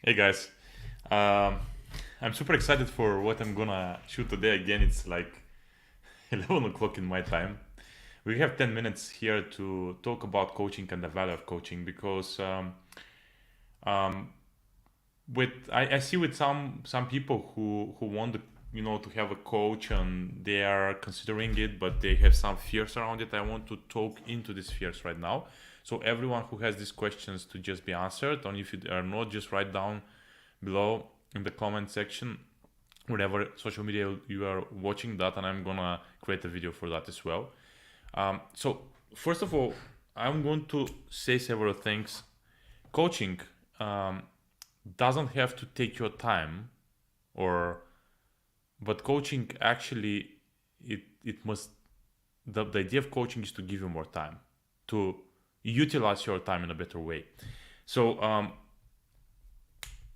Hey guys, um, I'm super excited for what I'm gonna shoot today. Again, it's like 11 o'clock in my time. We have 10 minutes here to talk about coaching and the value of coaching because um, I see with some people who want to have a coach and they are considering it, but they have some fears around it. I want to talk into these fears right now. So everyone who has these questions to just be answered, and if you are not, just write down below in the comment section whatever social media you are watching that, and I'm gonna create a video for that as well. So first of all, I'm going to say several things. Coaching um, doesn't have to take your time, or but coaching actually it must the idea of coaching is to give you more time, to utilize your time in a better way. So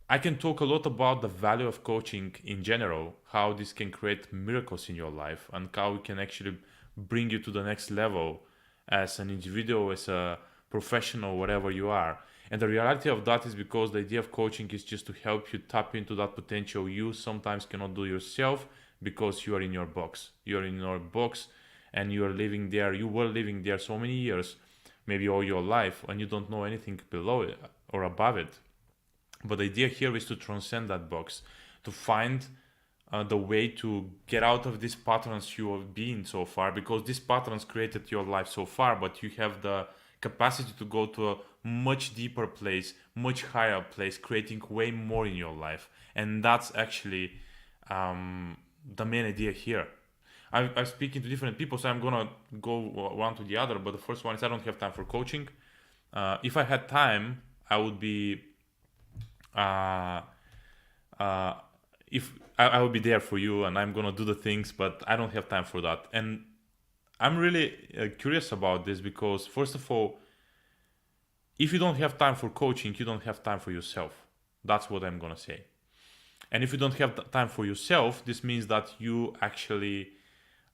I can talk a lot about the value of coaching in general, how this can create miracles in your life, and how it can actually bring you to the next level as an individual, as a professional, whatever you are. And the reality of that is because the idea of coaching is just to help you tap into that potential you sometimes cannot do yourself because you are in your box. You are in your box and you are living there. You were living there so many years, maybe all your life, and you don't know anything below it or above it. But the idea here is to transcend that box, to find the way to get out of these patterns you have been so far, because these patterns created your life so far, but you have the capacity to go to a much deeper place, much higher place, creating way more in your life. And that's actually the main idea here. I'm speaking to different people, so I'm gonna go one to the other. But the first one is I don't have time for coaching. If I had time, I would be uh, uh, if I will be there for you and I'm gonna do the things, but I don't have time for that. And I'm really curious about this because, first of all, if you don't have time for coaching, you don't have time for yourself. That's what I'm gonna say. And if you don't have time for yourself, this means that you actually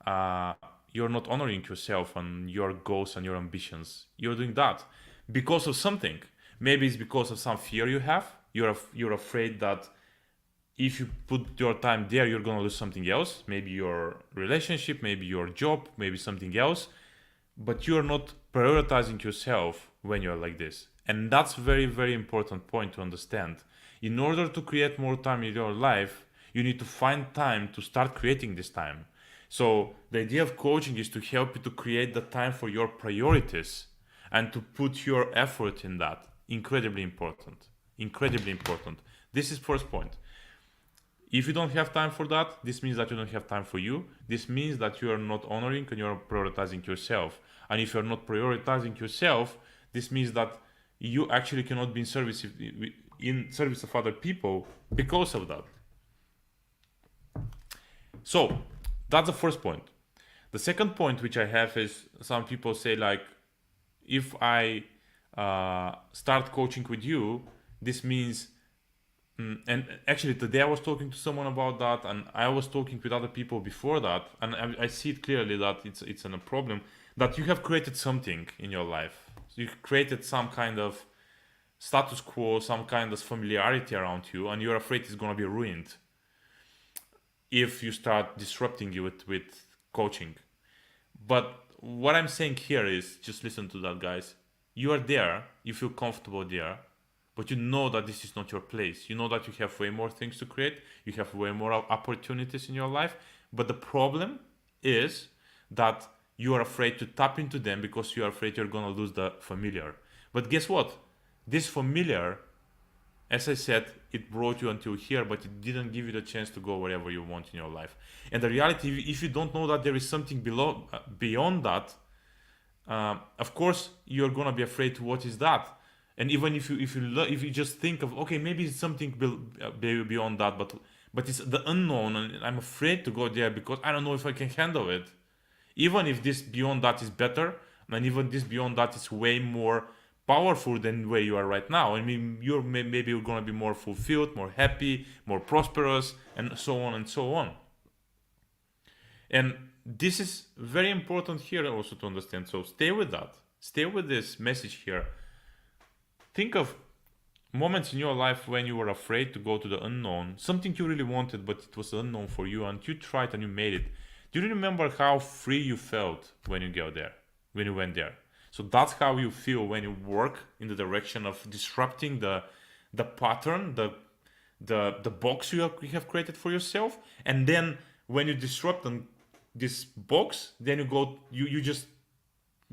uh, you're not honoring yourself and your goals and your ambitions. You're doing that because of something. Maybe it's because of some fear you have. You're afraid that if you put your time there, you're gonna lose something else. Maybe your relationship, maybe your job, maybe something else. But you're not prioritizing yourself when you're like this. And that's very, very important point to understand. In order to create more time in your life, you need to find time to start creating this time. So the idea of coaching is to help you to create the time for your priorities and to put your effort in that. Incredibly important. Incredibly important. This is first point. If you don't have time for that, this means that you don't have time for you. This means that you are not honoring and you're prioritizing yourself. And if you're not prioritizing yourself, this means that you actually cannot be in service of other people because of that. So that's the first point. The second point which I have is some people say like, if I start coaching with you, this means and actually today I was talking to someone about that, and I was talking with other people before that, and I see it clearly that it's a problem that you have created something in your life. So you created some kind of status quo, some kind of familiarity around you, and you're afraid it's gonna be ruined if you start disrupting it with coaching. But what I'm saying here is just listen to that, guys. You are there, you feel comfortable there, but you know that this is not your place. You know that you have way more things to create, you have way more opportunities in your life. But the problem is that you are afraid to tap into them because you are afraid you're gonna lose the familiar. But guess what? This familiar, as I said, it brought you until here, but it didn't give you the chance to go wherever you want in your life. And the reality, if you don't know that there is something below, beyond that, of course you're gonna be afraid to what is that. And even if you just think of, okay, maybe it's something beyond that, but it's the unknown, and I'm afraid to go there because I don't know if I can handle it. Even if this beyond that is better, and even this beyond that is way more powerful than where you are right now. I mean, maybe you're gonna be more fulfilled, more happy, more prosperous, and so on and so on. And this is very important here also to understand. So stay with that. Stay with this message here. Think of moments in your life when you were afraid to go to the unknown, something you really wanted, but it was unknown for you, and you tried and you made it. Do you remember how free you felt when you go there, when you went there? So that's how you feel when you work in the direction of disrupting the pattern, the box you have created for yourself. And then when you disrupt this box, then you just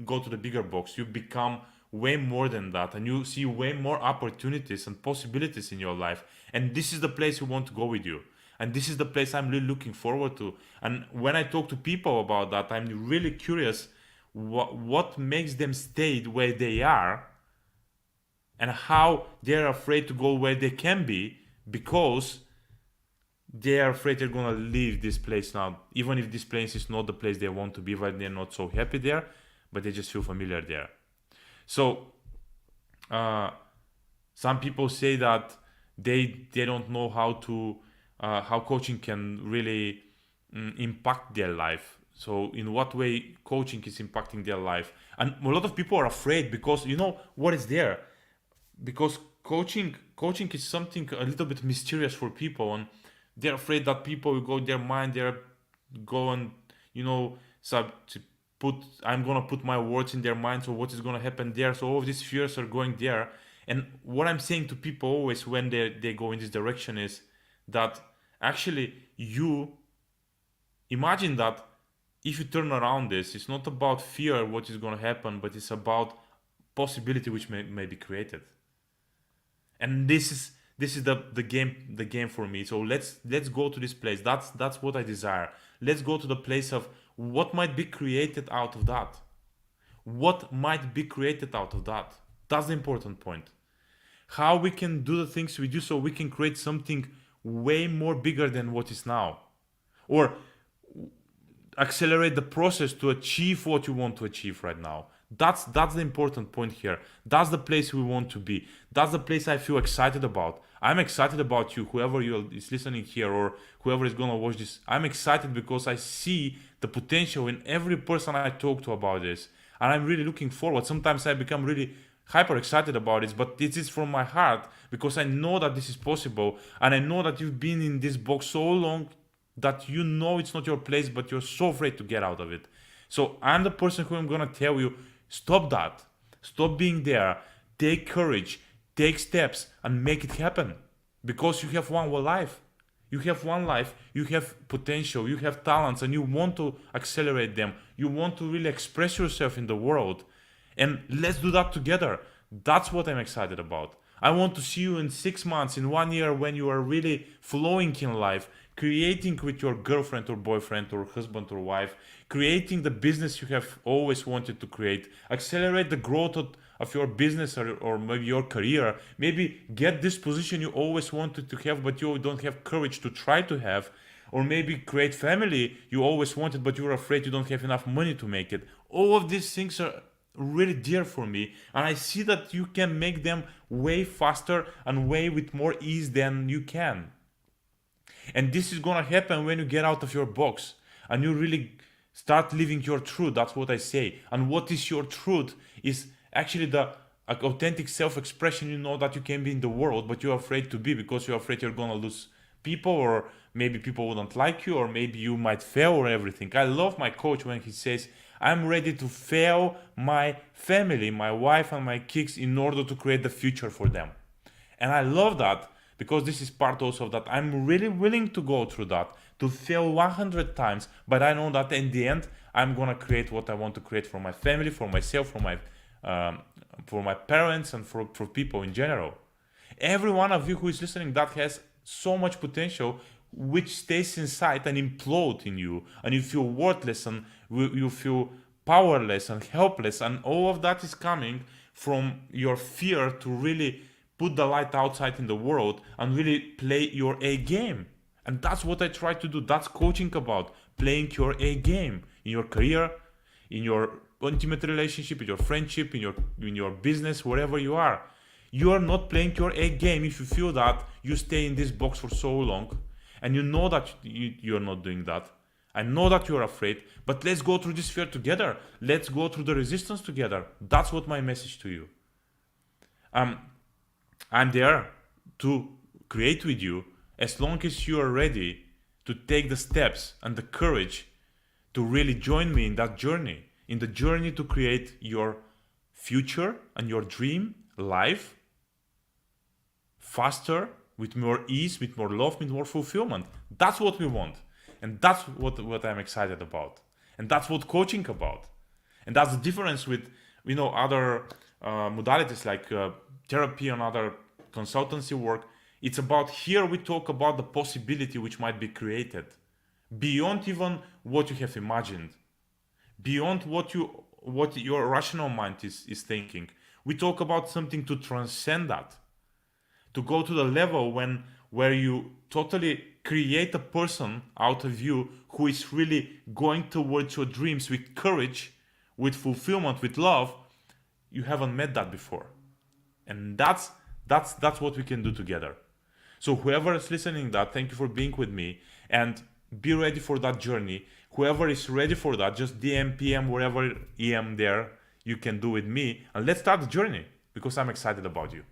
go to the bigger box. You become way more than that, and you see way more opportunities and possibilities in your life. And this is the place we want to go with you. And this is the place I'm really looking forward to. And when I talk to people about that, I'm really curious what makes them stay where they are, and how they're afraid to go where they can be, because they are afraid they're gonna leave this place now, even if this place is not the place they want to be, but they're not so happy there, but they just feel familiar there. So some people say that they don't know how coaching can really impact their life. So in what way coaching is impacting their life? And a lot of people are afraid, because you know what is there, because coaching is something a little bit mysterious for people, and they're afraid that people will go in their mind, they're go and I'm gonna put my words in their mind, so what is gonna happen there? So all of these fears are going there. And what I'm saying to people always when they go in this direction is that actually you imagine that if you turn around this, it's not about fear what is gonna happen, but it's about possibility which may be created. And this is the game for me. So let's go to this place. That's what I desire. Let's go to the place of what might be created out of that. What might be created out of that? That's the important point. How we can do the things we do so we can create something way more bigger than what is now. Or accelerate the process to achieve what you want to achieve right now. That's the important point here. That's the place we want to be. That's the place I feel excited about. I'm excited about you, whoever is listening here or whoever is gonna watch this. I'm excited because I see the potential in every person I talk to about this, and I'm really looking forward. Sometimes I become really hyper excited about this, but this is from my heart because I know that this is possible, and I know that you've been in this box so long that you know it's not your place, but you're so afraid to get out of it. So I'm the person who I'm gonna tell you, stop that. Stop being there. Take courage. Take steps and make it happen. Because you have one life. You have one life. You have potential. You have talents, and you want to accelerate them. You want to really express yourself in the world. And let's do that together. That's what I'm excited about. I want to see you in 6 months, in 1 year, when you are really flowing in life, creating with your girlfriend or boyfriend or husband or wife, creating the business you have always wanted to create, accelerate the growth of your business or maybe your career, maybe get this position you always wanted to have but you don't have courage to try to have, or maybe create family you always wanted but you're afraid you don't have enough money to make it. All of these things are really dear for me, and I see that you can make them way faster and way with more ease than you can. And this is gonna happen when you get out of your box and you really start living your truth. That's what I say. And what is your truth is actually the authentic self-expression you know that you can be in the world, but you're afraid to be because you're afraid you're gonna lose people, or maybe people wouldn't like you, or maybe you might fail or everything. I love my coach when he says, I'm ready to fail my family, my wife and my kids in order to create the future for them. And I love that because this is part also of that. I'm really willing to go through that, to fail 100 times, but I know that in the end, I'm gonna create what I want to create for my family, for myself, for my parents, and for people in general. Every one of you who is listening that has so much potential, which stays inside and implode in you, and you feel worthless and you feel powerless and helpless, and all of that is coming from your fear to really put the light outside in the world and really play your A game. And that's what I try to do. That's coaching about, playing your A game in your career, in your intimate relationship, in your friendship, in your business, wherever you are. You are not playing your A game if you feel that you stay in this box for so long, and you know that you're not doing that. I know that you're afraid, but let's go through this fear together. Let's go through the resistance together. That's what my message to you. I'm there to create with you as long as you are ready to take the steps and the courage to really join me in the journey to create your future and your dream life faster, with more ease, with more love, with more fulfillment. That's what we want. And that's what I'm excited about. And that's what coaching about. And that's the difference with other modalities like therapy and other consultancy work. It's about, here we talk about the possibility which might be created beyond even what you have imagined, beyond what your rational mind is thinking. We talk about something to transcend that, to go to the level where you totally create a person out of you who is really going towards your dreams with courage, with fulfillment, with love. You haven't met that before, and that's what we can do together. So whoever is listening, that thank you for being with me, and be ready for that journey. Whoever is ready for that, just DM, PM, wherever EM there you can do with me, and let's start the journey, because I'm excited about you.